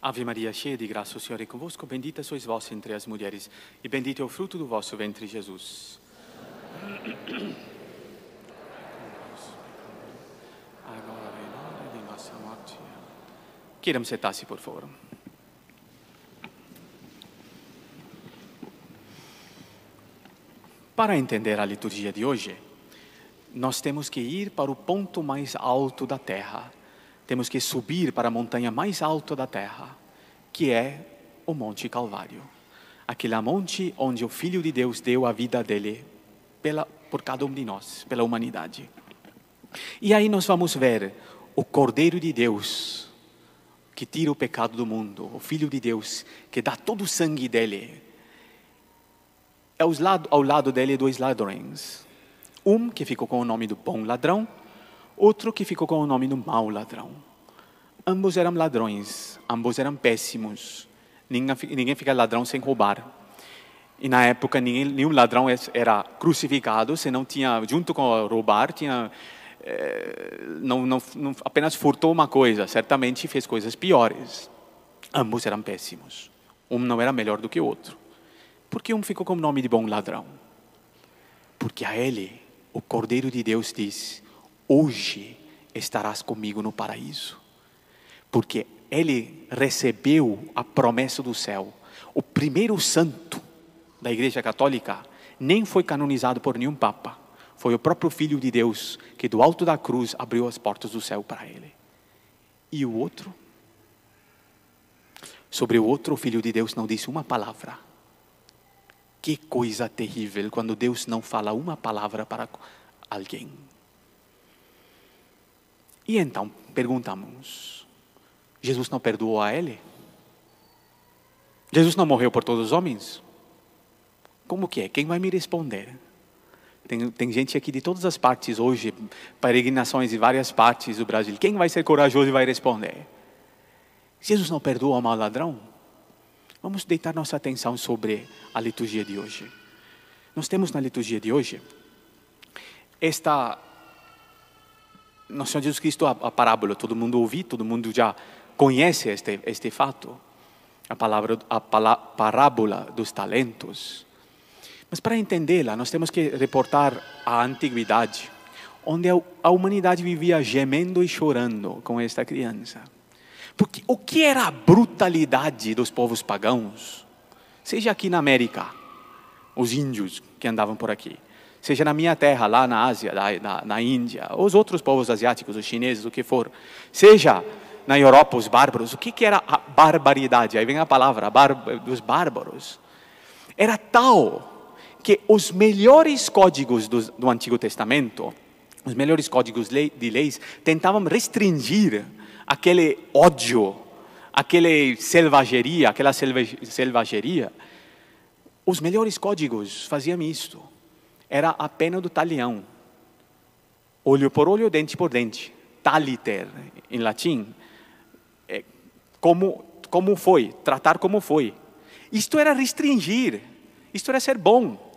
Ave Maria, cheia de graça, o Senhor é convosco, bendita sois vós entre as mulheres, e bendito é o fruto do vosso ventre, Jesus. Agora e na hora de nossa morte. Queiram sentar-se, por favor. Para entender a liturgia de hoje, nós temos que ir para o ponto mais alto da terra. Temos que subir para a montanha mais alta da terra, que é o Monte Calvário. Aquele monte onde o Filho de Deus deu a vida dele por cada um de nós, pela humanidade. E aí nós vamos ver o Cordeiro de Deus, que tira o pecado do mundo, o Filho de Deus, que dá todo o sangue dele. Ao lado dele, dois ladrões. Um que ficou com o nome do bom ladrão, outro que ficou com o nome do mau ladrão. Ambos eram ladrões, ambos eram péssimos. Ninguém fica ladrão sem roubar. E na época nenhum ladrão era crucificado, se não tinha, junto com roubar, não apenas furtou uma coisa, certamente fez coisas piores. Ambos eram péssimos. Um não era melhor do que o outro. Por que um ficou com o nome de bom ladrão? Porque a ele, o Cordeiro de Deus diz: hoje estarás comigo no paraíso. Porque ele recebeu a promessa do céu. O primeiro santo da Igreja Católica nem foi canonizado por nenhum papa. Foi o próprio Filho de Deus que do alto da cruz abriu as portas do céu para ele. E o outro? Sobre o outro, o Filho de Deus não disse uma palavra. Que coisa terrível quando Deus não fala uma palavra para alguém. E então perguntamos: Jesus não perdoou a ele? Jesus não morreu por todos os homens? Como que é? Quem vai me responder? Tem gente aqui de todas as partes hoje, peregrinações de várias partes do Brasil. Quem vai ser corajoso e vai responder? Jesus não perdoou o mau ladrão? Vamos deitar nossa atenção sobre a liturgia de hoje. Nós temos na liturgia de hoje nosso Senhor Jesus Cristo, a parábola, todo mundo ouviu, todo mundo já conhece este fato, a parábola dos talentos. Mas para entendê-la, nós temos que reportar a antiguidade, onde a humanidade vivia gemendo e chorando com esta criança. Porque o que era a brutalidade dos povos pagãos, seja aqui na América, os índios que andavam por aqui, seja na minha terra, lá na Ásia, na Índia, os outros povos asiáticos, os chineses, o que for, seja na Europa, os bárbaros, o que era a barbaridade? Aí vem a palavra, dos bárbaros. Era tal que os melhores códigos do Antigo Testamento, os melhores códigos de leis, tentavam restringir aquele ódio, aquela selvageria. Os melhores códigos faziam isto. Era a pena do talião. Olho por olho, dente por dente. Taliter, em latim. Como foi, tratar como foi. Isto era restringir, isto era ser bom.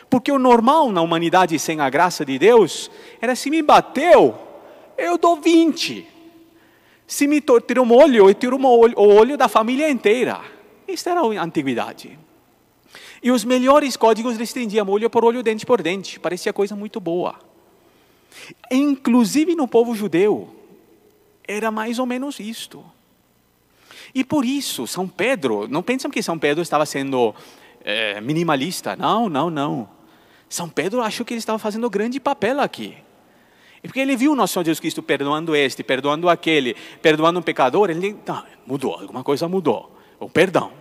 Porque o normal na humanidade sem a graça de Deus era: se me bateu, eu dou 20. Se me tirou um olho, eu tiro o olho da família inteira. Isso era a antiguidade. E os melhores códigos restringiam olho por olho, dente por dente. Parecia coisa muito boa. Inclusive no povo judeu, era mais ou menos isto. E por isso, São Pedro, não pensam que São Pedro estava sendo minimalista. Não. São Pedro achou que ele estava fazendo um grande papel aqui. E porque ele viu o nosso Senhor Jesus Cristo perdoando perdoando aquele, perdoando um pecador, ele mudou, alguma coisa mudou, o perdão.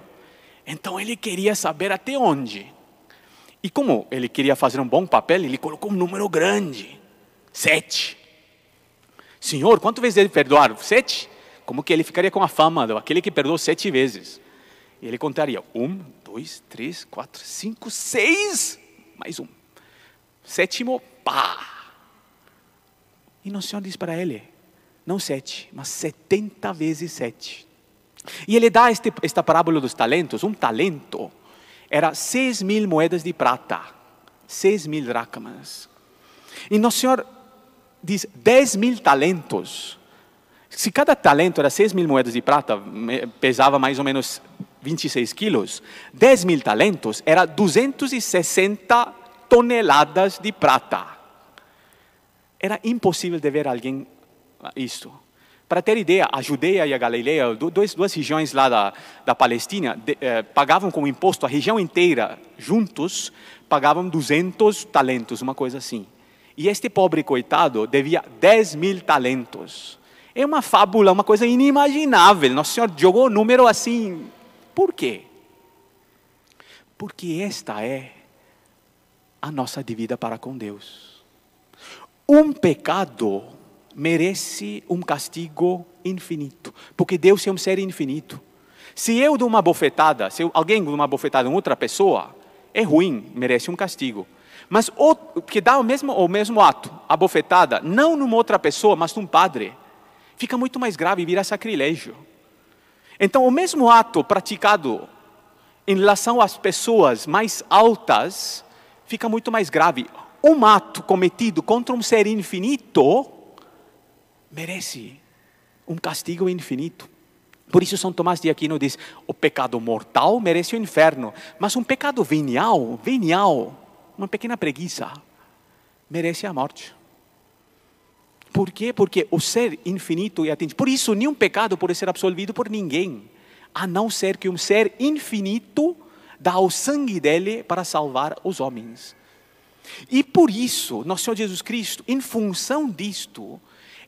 Então ele queria saber até onde. E como ele queria fazer um bom papel, ele colocou um número grande, 7. Senhor, quantas vezes ele perdoar? 7? Como que ele ficaria com a fama daquele que perdoou 7 vezes? E ele contaria: 1, 2, 3, 4, 5, 6, mais um. 7º, pá! E nosso Senhor diz para ele: não 7, mas 70 vezes 7. E ele dá esta parábola dos talentos. Um talento era 6.000 moedas de prata, 6.000 dracmas. E nosso Senhor diz: 10.000 talentos Se cada talento era 6.000 moedas de prata, pesava mais ou menos 26 quilos, 10.000 talentos era 260 toneladas de prata. Era impossível de ver alguém isso. Para ter ideia, a Judeia e a Galileia, duas regiões lá da Palestina, pagavam como imposto a região inteira, juntos, pagavam 200 talentos, uma coisa assim. E este pobre coitado devia 10.000 talentos. É uma fábula, uma coisa inimaginável. Nosso Senhor jogou o número assim. Por quê? Porque esta é a nossa dívida para com Deus. Um pecado merece um castigo infinito, porque Deus é um ser infinito. Se eu dou uma bofetada, se alguém dá uma bofetada em outra pessoa, é ruim, merece um castigo. Mas que dá o mesmo ato, a bofetada, não numa outra pessoa, mas num padre, fica muito mais grave e vira sacrilégio. Então, o mesmo ato praticado em relação às pessoas mais altas, fica muito mais grave. Um ato cometido contra um ser infinito merece um castigo infinito. Por isso São Tomás de Aquino diz, o pecado mortal merece o inferno, mas um pecado venial, uma pequena preguiça, merece a morte. Por quê? Porque o ser infinito é atingido. Por isso, nenhum pecado pode ser absolvido por ninguém, a não ser que um ser infinito dá o sangue dele para salvar os homens. E por isso, nosso Senhor Jesus Cristo, em função disto,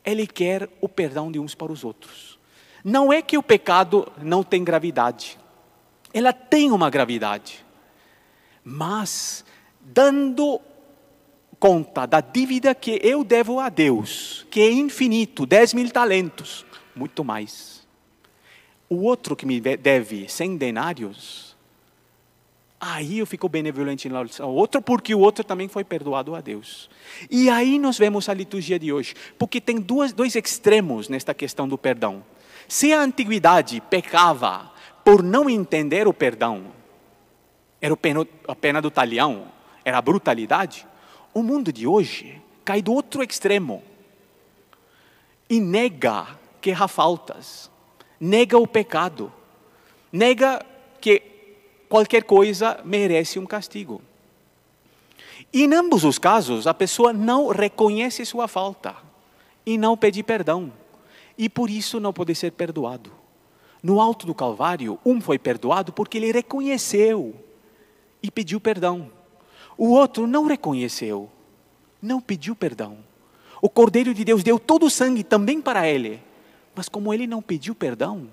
Ele quer o perdão de uns para os outros. Não é que o pecado não tem gravidade. Ela tem uma gravidade. Mas, dando conta da dívida que eu devo a Deus, que é infinito, 10.000 talentos, muito mais. O outro que me deve 100 denários, aí eu fico benevolente em relação ao outro, porque o outro também foi perdoado a Deus. E aí nós vemos a liturgia de hoje, porque tem dois extremos nesta questão do perdão. Se a antiguidade pecava por não entender o perdão, era a pena do talião, era a brutalidade, o mundo de hoje cai do outro extremo e nega que erra faltas, nega o pecado, nega que qualquer coisa merece um castigo. E em ambos os casos, a pessoa não reconhece sua falta e não pede perdão. E por isso não pode ser perdoado. No alto do Calvário, um foi perdoado porque ele reconheceu e pediu perdão. O outro não reconheceu, não pediu perdão. O Cordeiro de Deus deu todo o sangue também para ele. Mas como ele não pediu perdão,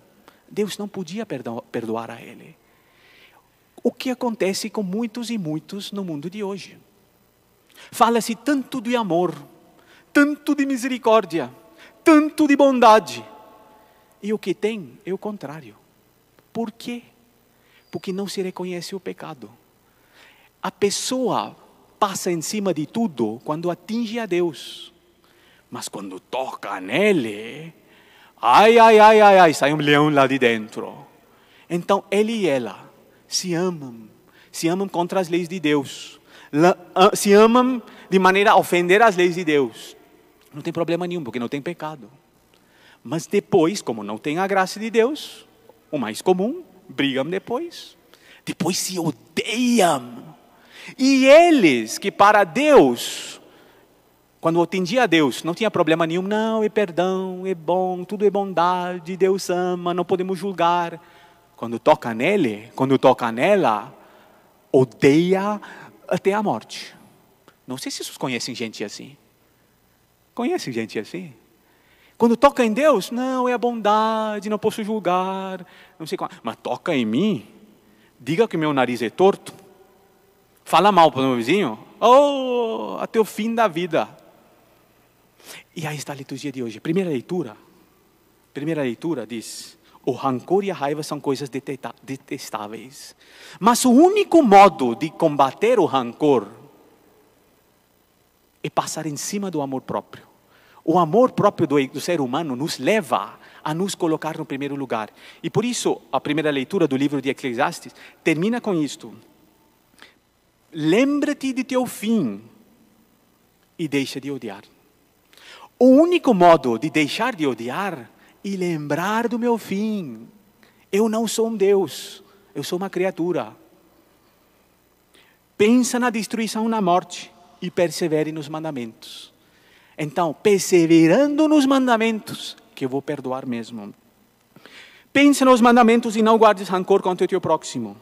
Deus não podia perdoar a ele. O que acontece com muitos e muitos no mundo de hoje. Fala-se tanto de amor, tanto de misericórdia, tanto de bondade. E o que tem é o contrário. Por quê? Porque não se reconhece o pecado. A pessoa passa em cima de tudo quando atinge a Deus. Mas quando toca nele, ai, sai um leão lá de dentro. Então ele e ela se amam contra as leis de Deus. Se amam de maneira a ofender as leis de Deus. Não tem problema nenhum, porque não tem pecado. Mas depois, como não tem a graça de Deus, o mais comum, brigam depois. Depois se odeiam. E eles que para Deus, quando atingia a Deus, não tinha problema nenhum. Não, é perdão, é bom, tudo é bondade, Deus ama, não podemos julgar. Quando toca nele, quando toca nela, odeia até a morte. Não sei se vocês conhecem gente assim. Conhecem gente assim? Quando toca em Deus, não, é a bondade, não posso julgar, não sei como. Mas toca em mim, diga que meu nariz é torto, fala mal para o meu vizinho, até o fim da vida. E aí está a liturgia de hoje. Primeira leitura diz, o rancor e a raiva são coisas detestáveis. Mas o único modo de combater o rancor é passar em cima do amor próprio. O amor próprio do ser humano nos leva a nos colocar no primeiro lugar. E por isso, a primeira leitura do livro de Eclesiastes termina com isto. Lembra-te de teu fim e deixa de odiar. O único modo de deixar de odiar e lembrar do meu fim. Eu não sou um Deus, eu sou uma criatura. Pensa na destruição, na morte e persevere nos mandamentos. Então, perseverando nos mandamentos, que eu vou perdoar mesmo. Pensa nos mandamentos e não guardes rancor contra o teu próximo.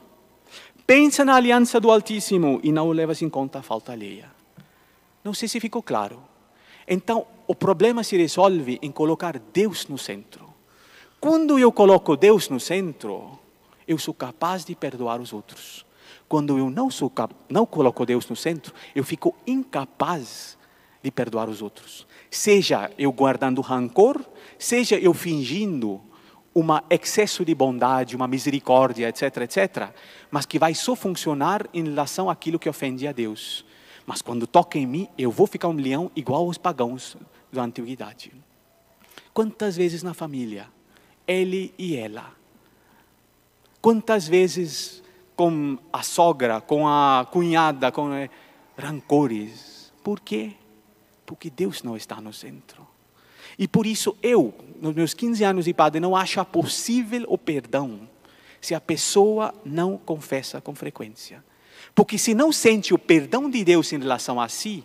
Pensa na aliança do Altíssimo e não levas em conta a falta alheia. Não sei se ficou claro. Então, o problema se resolve em colocar Deus no centro. Quando eu coloco Deus no centro, eu sou capaz de perdoar os outros. Quando eu não coloco Deus no centro, eu fico incapaz de perdoar os outros. Seja eu guardando rancor, seja eu fingindo um excesso de bondade, uma misericórdia, etc., etc., mas que vai só funcionar em relação àquilo que ofende a Deus. Mas quando toca em mim, eu vou ficar um leão igual aos pagãos da antiguidade. Quantas vezes na família, ele e ela? Quantas vezes com a sogra, com a cunhada, com rancores? Por quê? Porque Deus não está no centro. E por isso eu, nos meus 15 anos de padre, não acho possível o perdão se a pessoa não confessa com frequência. Porque se não sente o perdão de Deus em relação a si,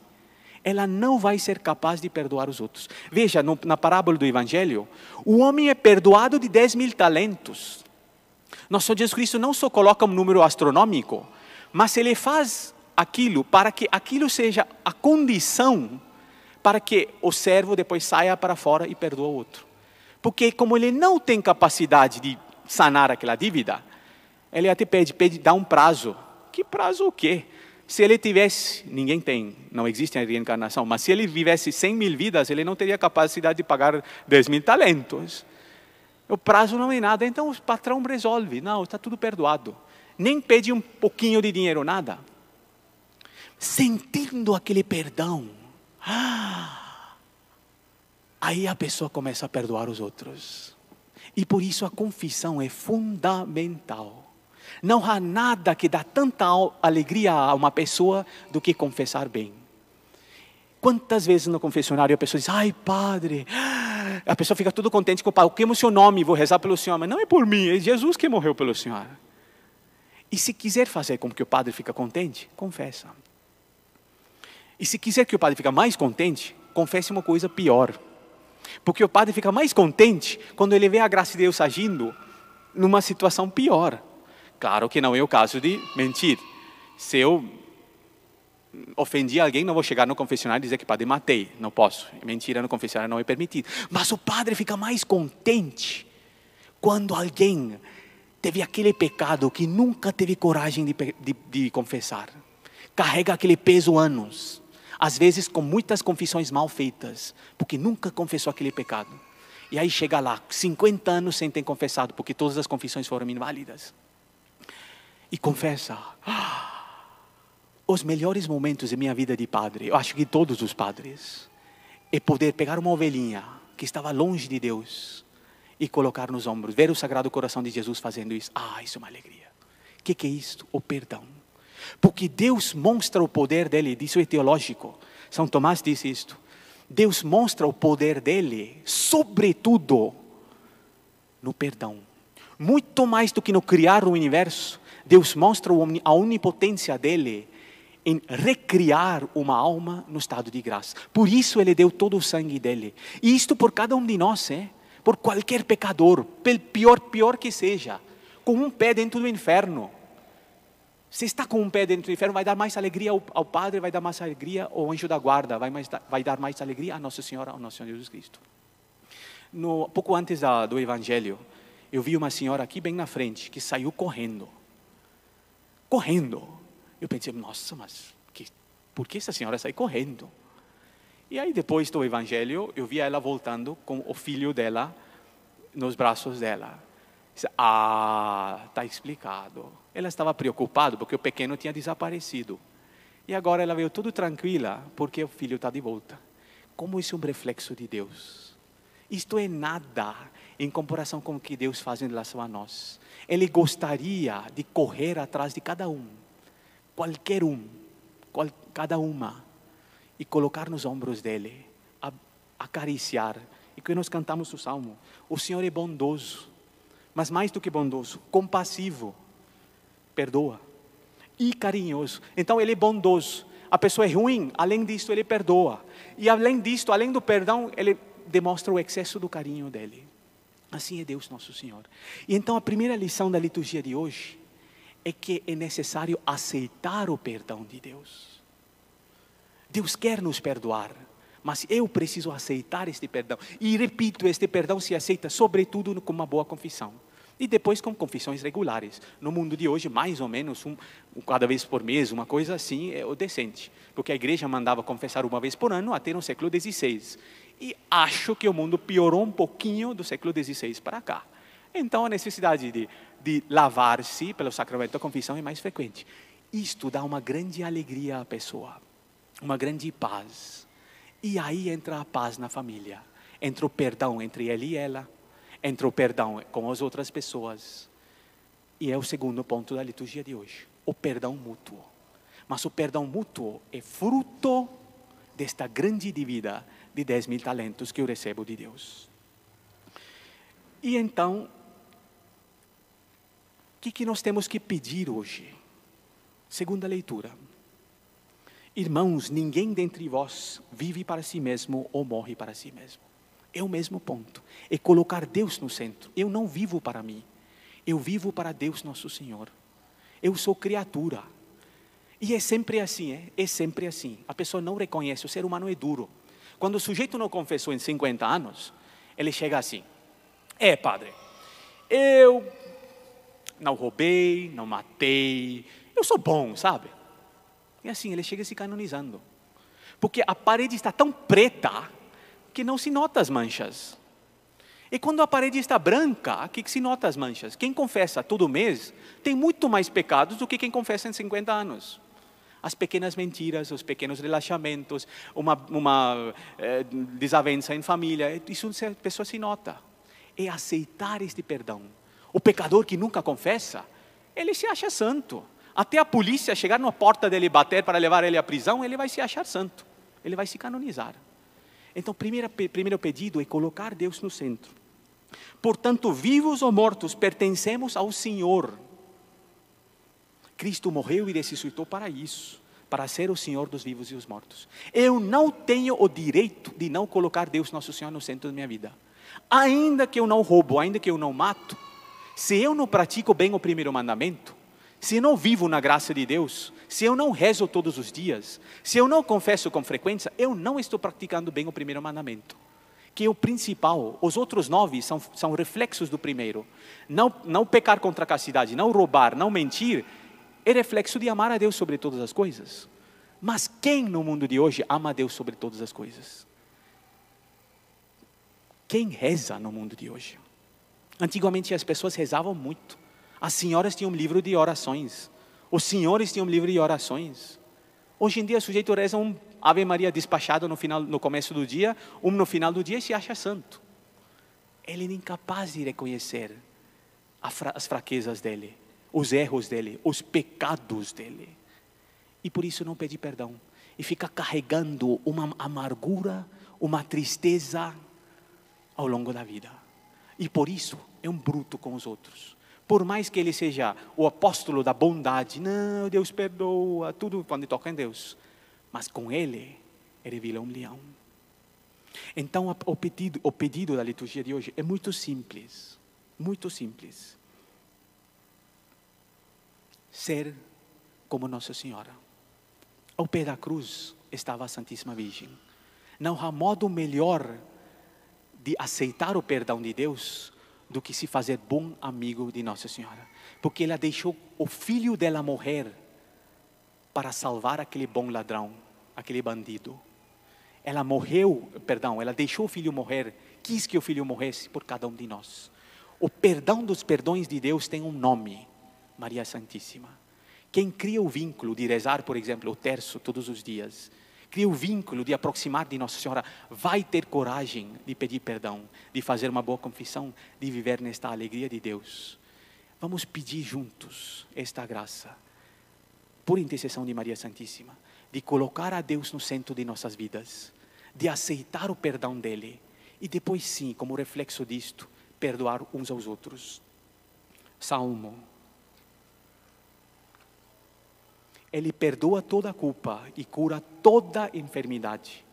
ela não vai ser capaz de perdoar os outros. Veja, na parábola do Evangelho, o homem é perdoado de 10.000 talentos. Nosso Senhor Jesus Cristo não só coloca um número astronômico, mas Ele faz aquilo para que aquilo seja a condição para que o servo depois saia para fora e perdoe o outro. Porque como ele não tem capacidade de sanar aquela dívida, ele até pede, dá um prazo. Que prazo o quê? Se ele tivesse, ninguém tem, não existe a reencarnação, mas se ele vivesse 100.000 vidas, ele não teria capacidade de pagar 10.000 talentos. O prazo não é nada, então o patrão resolve. Não, está tudo perdoado. Nem pede um pouquinho de dinheiro, nada. Sentindo aquele perdão, aí a pessoa começa a perdoar os outros. E por isso a confissão é fundamental. Não há nada que dá tanta alegria a uma pessoa do que confessar bem. Quantas vezes no confessionário a pessoa diz, ai padre, a pessoa fica tudo contente com o padre, queimo o seu nome, vou rezar pelo senhor, mas não é por mim, é Jesus que morreu pelo senhor. E se quiser fazer com que o padre fique contente, confessa. E se quiser que o padre fique mais contente, confesse uma coisa pior. Porque o padre fica mais contente quando ele vê a graça de Deus agindo numa situação pior. Claro que não é o caso de mentir. Se eu ofendi alguém, não vou chegar no confessionário e dizer que padre matei. Não posso. Mentira no confessionário não é permitido. Mas o padre fica mais contente quando alguém teve aquele pecado que nunca teve coragem de confessar. Carrega aquele peso anos. Às vezes com muitas confissões mal feitas, porque nunca confessou aquele pecado. E aí chega lá, 50 anos sem ter confessado, porque todas as confissões foram inválidas. E confessa. Os melhores momentos da minha vida de padre, eu acho que todos os padres, é poder pegar uma ovelhinha que estava longe de Deus e colocar nos ombros, ver o Sagrado Coração de Jesus fazendo isso. Isso é uma alegria. O que é isto? O perdão. Porque Deus mostra o poder dele, isso é teológico. São Tomás disse isto. Deus mostra o poder dele, sobretudo, no perdão. Muito mais do que no criar o universo, Deus mostra a onipotência dele em recriar uma alma no estado de graça. Por isso ele deu todo o sangue dele. E isto por cada um de nós, por qualquer pecador, pior que seja, com um pé dentro do inferno. Se está com um pé dentro do inferno, vai dar mais alegria ao Padre, vai dar mais alegria ao anjo da guarda, vai dar mais alegria a Nossa Senhora, ao Nosso Senhor Jesus Cristo. Pouco antes do Evangelho, eu vi uma senhora aqui bem na frente, que saiu correndo. Correndo. Eu pensei, nossa, mas por que essa senhora sai correndo? E aí depois do Evangelho, eu vi ela voltando com o filho dela nos braços dela. Está explicado. Ela estava preocupada porque o pequeno tinha desaparecido. E agora ela veio tudo tranquila porque o filho está de volta. Como isso é um reflexo de Deus? Isto é nada em comparação com o que Deus faz em relação a nós. Ele gostaria de correr atrás de cada um. Qualquer um. Cada uma. E colocar nos ombros dele. Acariciar E que nós cantamos o Salmo, o Senhor é bondoso, mas mais do que bondoso, compassivo, perdoa, e carinhoso. Então Ele é bondoso, a pessoa é ruim, além disso Ele perdoa. E além disto, além do perdão, Ele demonstra o excesso do carinho dEle. Assim é Deus nosso Senhor. E então a primeira lição da liturgia de hoje é que é necessário aceitar o perdão de Deus. Deus quer nos perdoar, mas eu preciso aceitar este perdão. E repito, este perdão se aceita sobretudo com uma boa confissão. E depois com confissões regulares. No mundo de hoje, mais ou menos, cada vez por mês, uma coisa assim, é o decente. Porque a igreja mandava confessar uma vez por ano até no século XVI. E acho que o mundo piorou um pouquinho do século XVI para cá. Então a necessidade de lavar-se pelo sacramento da confissão é mais frequente. Isto dá uma grande alegria à pessoa, uma grande paz. E aí entra a paz na família. Entra o perdão entre ele e ela. Entra o perdão com as outras pessoas. E é o segundo ponto da liturgia de hoje. O perdão mútuo. Mas o perdão mútuo é fruto desta grande dívida de 10.000 talentos que eu recebo de Deus. E então, o que nós temos que pedir hoje? Segunda leitura. Irmãos, ninguém dentre vós vive para si mesmo ou morre para si mesmo. É o mesmo ponto. É colocar Deus no centro. Eu não vivo para mim. Eu vivo para Deus nosso Senhor. Eu sou criatura. E é sempre assim, é sempre assim. A pessoa não reconhece, o ser humano é duro. Quando o sujeito não confessou em 50 anos, ele chega assim: padre, eu não roubei, não matei, eu sou bom, sabe? E assim, ele chega se canonizando. Porque a parede está tão preta que não se nota as manchas. E quando a parede está branca, que se nota as manchas. Quem confessa todo mês tem muito mais pecados do que quem confessa em 50 anos. As pequenas mentiras, os pequenos relaxamentos, uma desavença em família, isso a pessoa se nota. É aceitar este perdão. O pecador que nunca confessa, ele se acha santo. Até a polícia chegar na porta dele e bater para levar ele à prisão, ele vai se achar santo. Ele vai se canonizar. Então, primeiro pedido é colocar Deus no centro. Portanto, vivos ou mortos, pertencemos ao Senhor. Cristo morreu e ressuscitou para isso, para ser o Senhor dos vivos e dos mortos. Eu não tenho o direito de não colocar Deus nosso Senhor no centro da minha vida. Ainda que eu não roubo, ainda que eu não mato, se eu não pratico bem o primeiro mandamento, se eu não vivo na graça de Deus, se eu não rezo todos os dias, se eu não confesso com frequência, eu não estou praticando bem o primeiro mandamento, que é o principal. Os outros 9 são reflexos do primeiro. Não pecar contra a castidade, não roubar, não mentir, é reflexo de amar a Deus sobre todas as coisas. Mas quem no mundo de hoje ama a Deus sobre todas as coisas? Quem reza no mundo de hoje? Antigamente as pessoas rezavam muito. As senhoras tinham um livro de orações. Os senhores tinham um livro de orações. Hoje em dia o sujeito reza um Ave Maria despachado no começo do dia, no final do dia e se acha santo. Ele é incapaz de reconhecer as fraquezas dele, os erros dele, os pecados dele. E por isso não pede perdão. E fica carregando uma amargura, uma tristeza ao longo da vida. E por isso é um bruto com os outros. Por mais que ele seja o apóstolo da bondade, não, Deus perdoa, tudo quando toca em Deus. Mas com ele vira um leão. Então o pedido da liturgia de hoje é muito simples. Muito simples. Ser como Nossa Senhora. Ao pé da cruz estava a Santíssima Virgem. Não há modo melhor de aceitar o perdão de Deus do que se fazer bom amigo de Nossa Senhora. Porque ela deixou o filho dela morrer para salvar aquele bom ladrão, aquele bandido. Ela deixou o filho morrer, quis que o filho morresse por cada um de nós. O perdão dos perdões de Deus tem um nome: Maria Santíssima. Quem cria o vínculo de rezar, por exemplo, o terço todos os dias, cria o vínculo de aproximar de Nossa Senhora, vai ter coragem de pedir perdão, de fazer uma boa confissão, de viver nesta alegria de Deus. Vamos pedir juntos esta graça, por intercessão de Maria Santíssima, de colocar a Deus no centro de nossas vidas, de aceitar o perdão dele E depois sim, como reflexo disto, perdoar uns aos outros. Salmo. Ele perdoa toda a culpa e cura toda a enfermidade.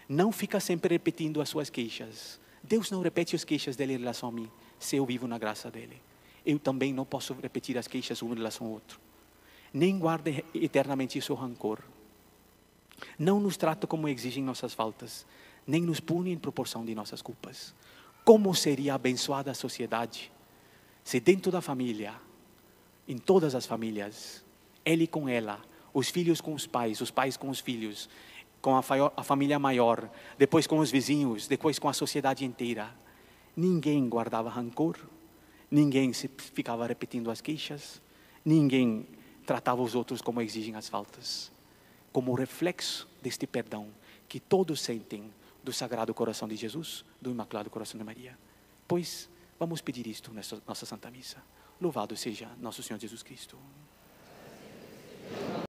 Não fica sempre repetindo as suas queixas. Deus não repete as queixas dele em relação a mim, se eu vivo na graça dele. Eu também não posso repetir as queixas um em relação ao outro. Nem guarde eternamente o seu rancor. Não nos trata como exigem nossas faltas, nem nos pune em proporção de nossas culpas. Como seria abençoada a sociedade se dentro da família, em todas as famílias, ele com ela, os filhos com os pais com os filhos, com a família maior, depois com os vizinhos, depois com a sociedade inteira, ninguém guardava rancor, ninguém ficava repetindo as queixas, ninguém tratava os outros como exigem as faltas. Como reflexo deste perdão que todos sentem do Sagrado Coração de Jesus, do Imaculado Coração de Maria. Pois vamos pedir isto nessa nossa Santa Missa. Louvado seja nosso Senhor Jesus Cristo.